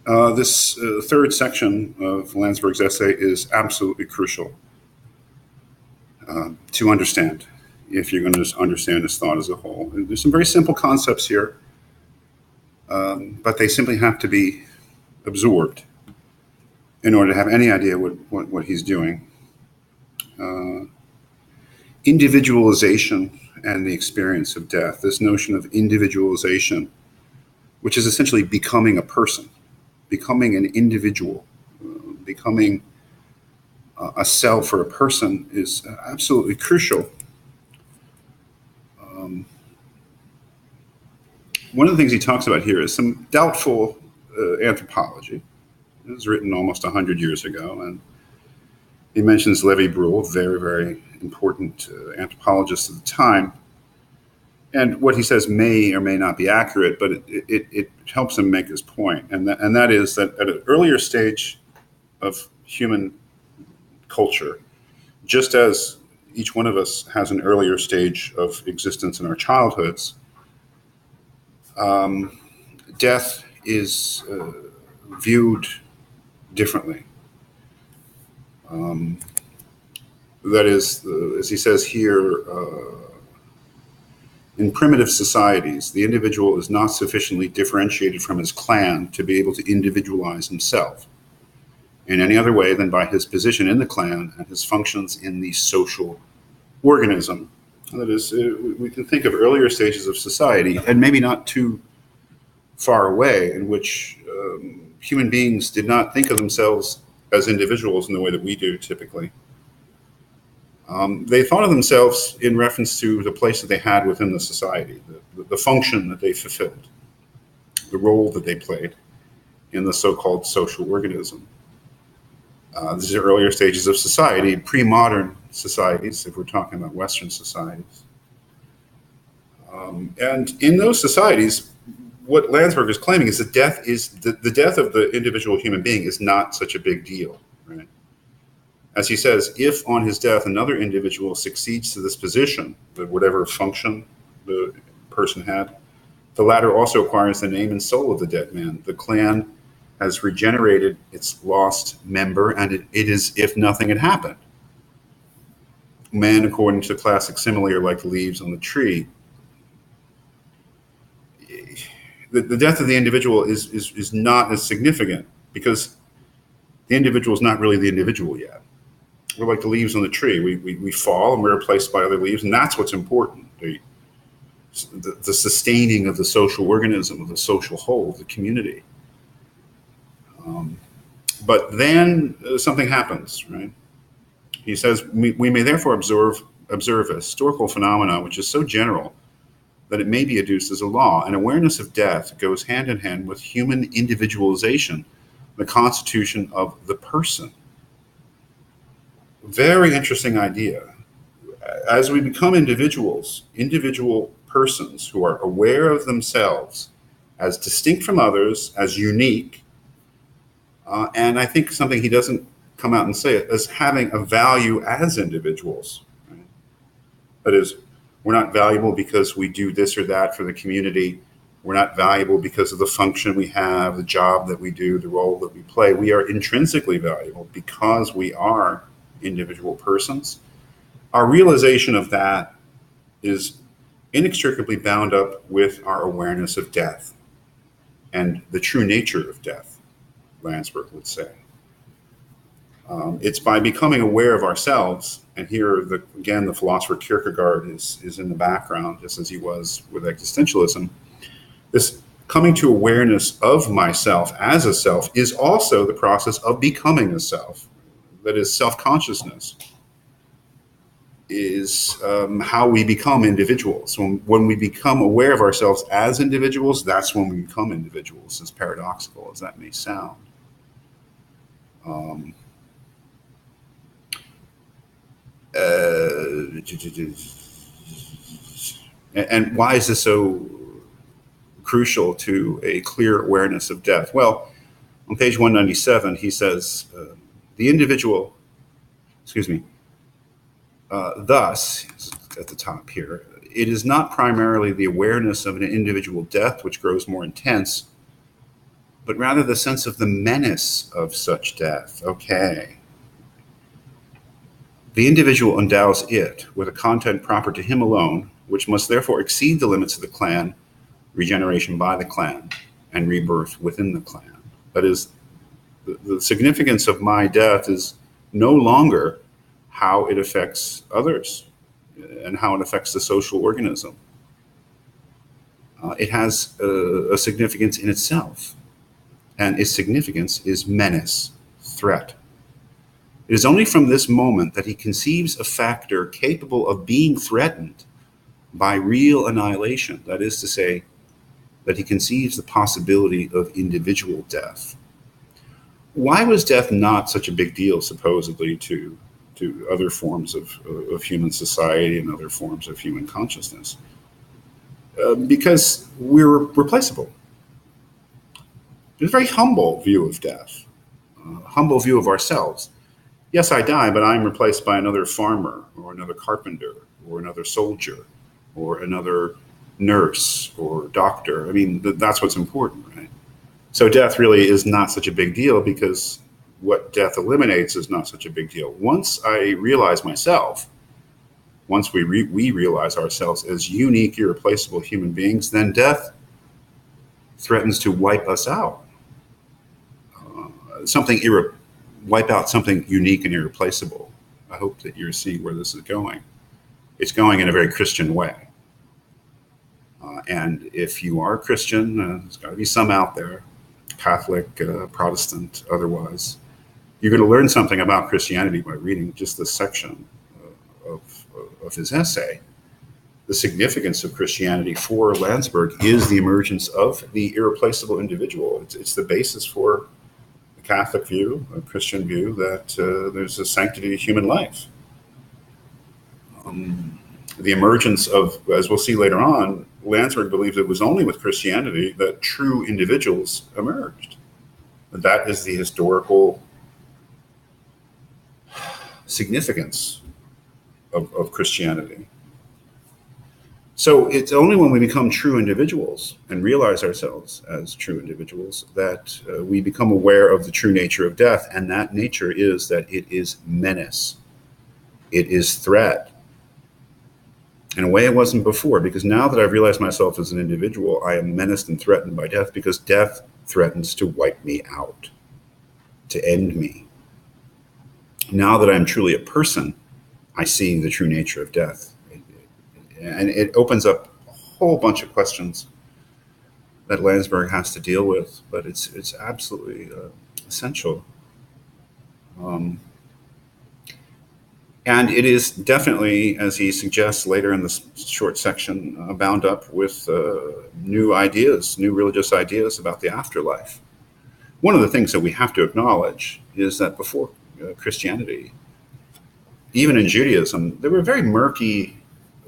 This third section of Landsberg's essay is absolutely crucial to understand if you're going to understand his thought as a whole. And there's some very simple concepts here, but they simply have to be absorbed in order to have any idea what he's doing. Individualization and the experience of death, this notion of individualization, which is essentially becoming a person, becoming an individual, becoming a self or a person, is absolutely crucial. One of the things he talks about here is some doubtful anthropology. It was written almost 100 years ago, and he mentions Lévi-Brühl, very, very important anthropologist at the time. And what he says may or may not be accurate, but it helps him make his point. And that is that at an earlier stage of human culture, just as each one of us has an earlier stage of existence in our childhoods, death is viewed differently. That is, as he says here, in primitive societies, the individual is not sufficiently differentiated from his clan to be able to individualize himself in any other way than by his position in the clan and his functions in the social organism. That is, we can think of earlier stages of society, and maybe not too far away, in which human beings did not think of themselves as individuals in the way that we do typically. They thought of themselves in reference to the place that they had within the society, the function that they fulfilled, the role that they played in the so-called social organism. These are earlier stages of society, pre-modern societies, if we're talking about Western societies. And in those societies, what Landsberg is claiming is that death is the death of the individual human being is not such a big deal, right? As he says, if on his death another individual succeeds to this position, whatever function the person had, the latter also acquires the name and soul of the dead man. The clan has regenerated its lost member, and it is if nothing had happened. Men, according to the classic simile, are like the leaves on the tree. The death of the individual is not as significant because the individual is not really the individual yet. We're like the leaves on the tree. We fall and we're replaced by other leaves, and that's what's important. The sustaining of the social organism, of the social whole, the community. But then something happens, right? He says, we may therefore observe a historical phenomenon which is so general that it may be adduced as a law. An awareness of death goes hand in hand with human individualization, the constitution of the person. Very interesting idea. As we become individuals, individual persons who are aware of themselves as distinct from others, as unique, and I think something he doesn't come out and say it, as having a value as individuals. Right? That is, we're not valuable because we do this or that for the community. We're not valuable because of the function we have, the job that we do, the role that we play. We are intrinsically valuable because we are individual persons. Our realization of that is inextricably bound up with our awareness of death and the true nature of death, Landsberg would say. It's by becoming aware of ourselves, and here again the philosopher Kierkegaard is in the background, just as he was with existentialism. This coming to awareness of myself as a self is also the process of becoming a self. That is, self-consciousness is how we become individuals. When we become aware of ourselves as individuals, that's when we become individuals, as paradoxical as that may sound. And why is this so crucial to a clear awareness of death? Well, on page 197, he says, the individual, thus, at the top here, it is not primarily the awareness of an individual death which grows more intense, but rather the sense of the menace of such death. Okay. The individual endows it with a content proper to him alone, which must therefore exceed the limits of the clan, regeneration by the clan, and rebirth within the clan. That is, the significance of my death is no longer how it affects others and how it affects the social organism. It has a significance in itself, and its significance is menace, threat. It is only from this moment that he conceives a factor capable of being threatened by real annihilation. That is to say, that he conceives the possibility of individual death. Why was death not such a big deal, supposedly, to other forms of human society and other forms of human consciousness? Because we're replaceable. It's a very humble view of death, a humble view of ourselves. Yes, I die, but I'm replaced by another farmer or another carpenter or another soldier or another nurse or doctor. I mean, that's what's important, right? So death really is not such a big deal because what death eliminates is not such a big deal. Once I realize myself, once we realize ourselves as unique, irreplaceable human beings, then death threatens to wipe us out. Wipe out something unique and irreplaceable. I hope that you're seeing where this is going. It's going in a very Christian way. And if you are a Christian, there's got to be some out there, Catholic, Protestant, otherwise, you're going to learn something about Christianity by reading just this section of his essay. The significance of Christianity for Landsberg is the emergence of the irreplaceable individual. It's the basis for the Catholic view, a Christian view, that there's a sanctity of human life. The emergence of, as we'll see later on, Landsberg believes it was only with Christianity that true individuals emerged. That is the historical significance of Christianity. So it's only when we become true individuals and realize ourselves as true individuals that we become aware of the true nature of death. And that nature is that it is menace. It is threat. In a way it wasn't before, because now that I've realized myself as an individual, I am menaced and threatened by death because death threatens to wipe me out, to end me. Now that I'm truly a person, I see the true nature of death. And it opens up a whole bunch of questions that Landsberg has to deal with, but it's absolutely essential. And it is definitely, as he suggests later in this short section, bound up with new ideas, new religious ideas about the afterlife. One of the things that we have to acknowledge is that before Christianity, even in Judaism, there were very murky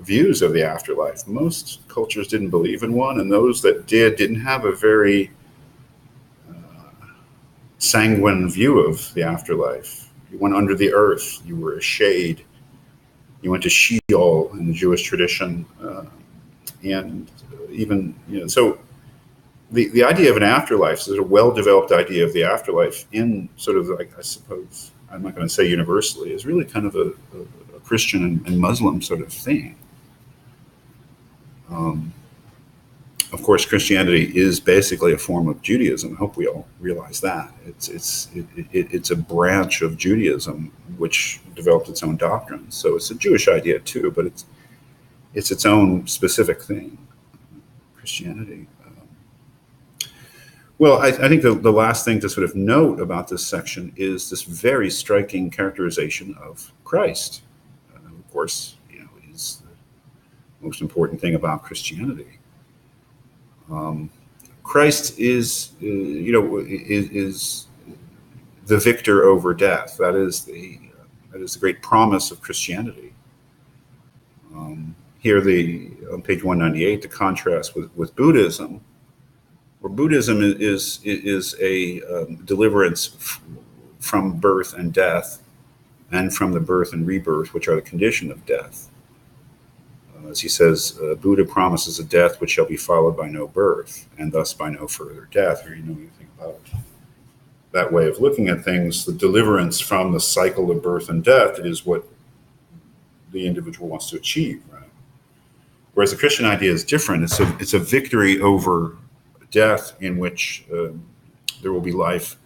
views of the afterlife. Most cultures didn't believe in one, and those that didn't have a very sanguine view of the afterlife. You went under the earth, you were a shade, you went to Sheol in the Jewish tradition, and even, so the idea of an afterlife is a well-developed idea of the afterlife in sort of, like, I suppose, I'm not going to say universally, is really kind of a Christian and Muslim sort of thing. Of course, Christianity is basically a form of Judaism. I hope we all realize that. It's a branch of Judaism which developed its own doctrine. So it's a Jewish idea too, but it's its own specific thing, Christianity. Well, I think the last thing to sort of note about this section is this very striking characterization of Christ. Of course, is the most important thing about Christianity. Christ is the victor over death. That is the great promise of Christianity. Here, on page 198, the contrast with Buddhism, where Buddhism is a deliverance from birth and death, and from the birth and rebirth, which are the condition of death. As he says, Buddha promises a death which shall be followed by no birth, and thus by no further death. Or you think about that way of looking at things, the deliverance from the cycle of birth and death is what the individual wants to achieve, right? Whereas the Christian idea is different. It's a victory over death in which there will be life,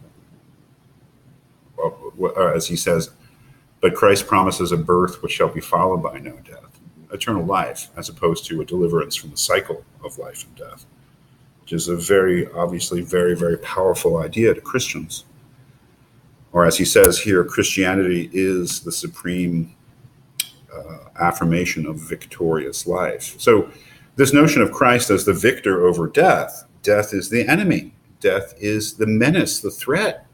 as he says, but Christ promises a birth which shall be followed by no death, eternal life, as opposed to a deliverance from the cycle of life and death, which is a very, obviously, very, very powerful idea to Christians. Or as he says here, Christianity is the supreme affirmation of victorious life. So this notion of Christ as the victor over death, death is the enemy, death is the menace, the threat.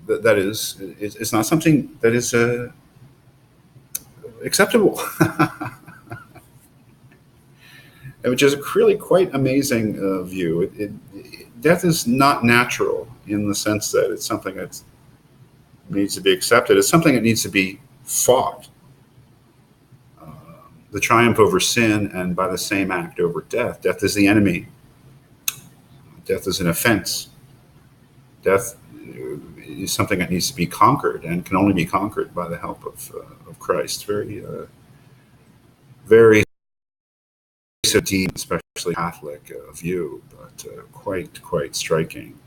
That is, it's not something that is acceptable, which is a really quite amazing view. Death is not natural in the sense that it's something that needs to be accepted. It's something that needs to be fought. The triumph over sin, and by the same act over death. Death is the enemy. Death is an offense. Death is something that needs to be conquered and can only be conquered by the help of Christ. Very, very deep, especially Catholic view, but quite striking.